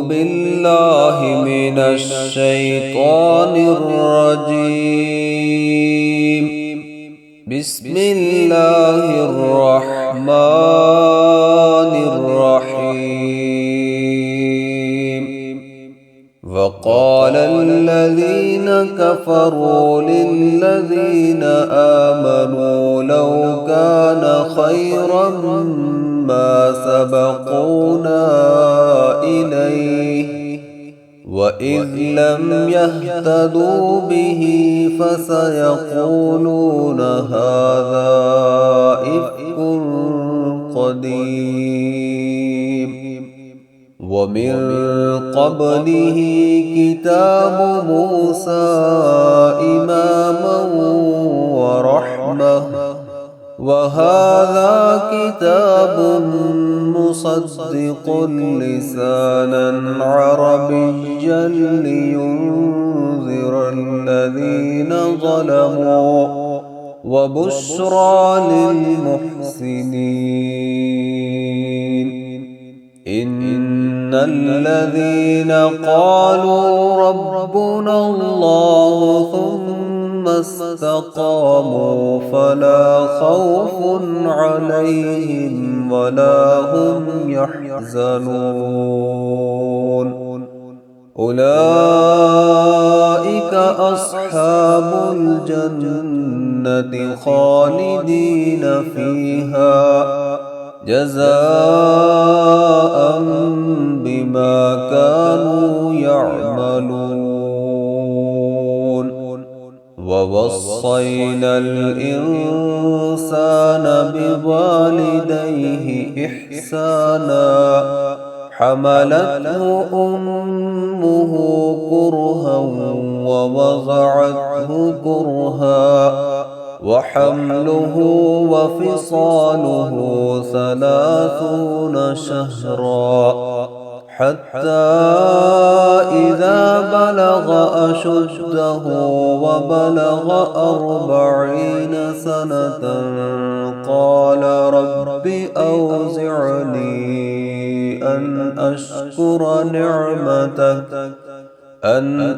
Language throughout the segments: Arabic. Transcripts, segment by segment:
بالله من الشيطان الرجيم. بسم الله الرحمن الرحيم. وقال الذين كفروا للذين آمنوا لو كان خيرا ما سبقونا إليه وإذ لم يهتدوا به فسيقولون هذا إفك قديم. ومن قبله كتاب موسى إماما ورحمة وهذا كتاب مصدق لسانا عربيا لينذر الذين ظلموا وبشرى للمحسنين. إن الذين قالوا ربنا الله ثم استقاموا فلا خوف عليهم ولا هم يحزنون. أولئك أصحاب الجنة خالدين فيها جزاء بما كانوا يعملون. ووصينا الإنسان بوالديه إحسانا حملته أمه كرها ووضعته كرها وحمله وفصاله 30 شهرا حتى إذا بلغ أشده وبلغ 40 سنة قال رب أوزعني أن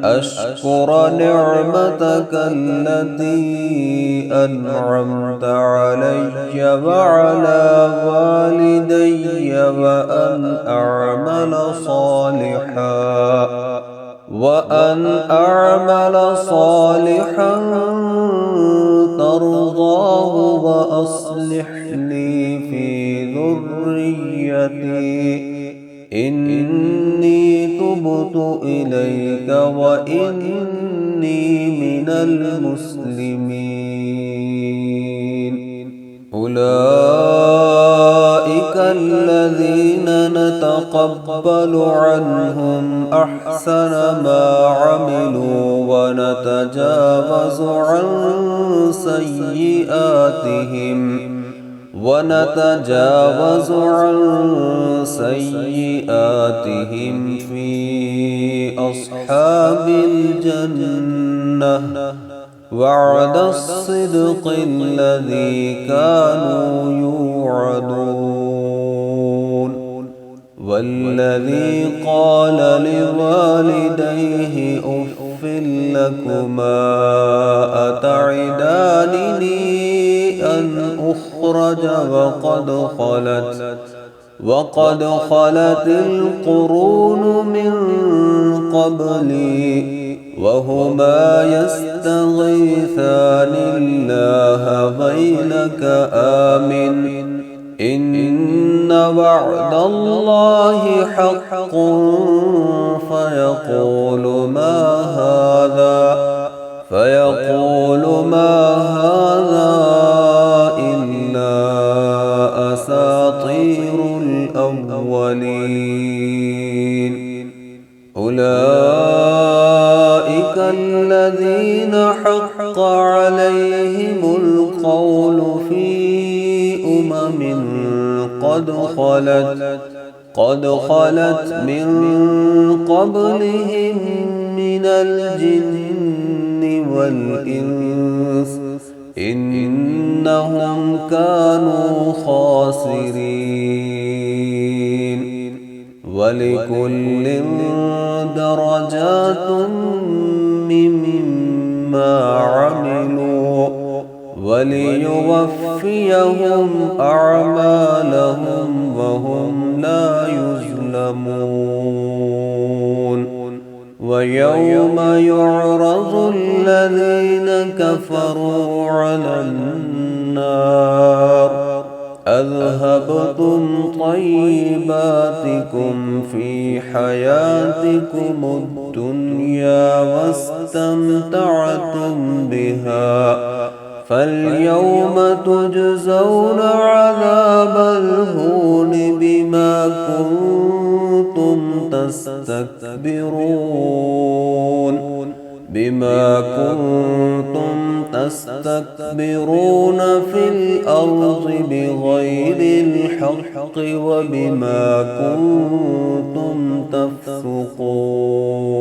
أشكر نعمتك التي أنعمت علي وعلى والدي وأن أعمل صالحا ترضاه وأصلح لي في ذريتي إني تبت إليك وإني من المسلمين. أولئك الذين نتقبل عنهم أحسن ما عملوا ونتجاوز عن سيئاتهم في أصحاب الجنة وعد الصدق الذي كانوا يوعدون. والذي قال لوالديه أف لكما أتعدانني أن أخرج وقد خلت القرون من قبلي وهما يستغيثان الله ويلك آمن إن وعد الله حق فيقول ما هذا إلا أساطير الأولين. أولئك الذين حق عليهم القول في أمم قد خلت من قبلهم من الجن والإنس إنهم كانوا خاسرين. ولكل درجات مما عملوا وليوفيهم أعمالهم وهم لا يظلمون. ويوم يعرض الذين كفروا على النار أذهبتم طيباتكم في حياتكم الدنيا واستمتعتم بها فاليوم تجزون عذاب الهون بما كنتم تستكبرون في الأرض بغير الحق وبما كنتم تفسقون.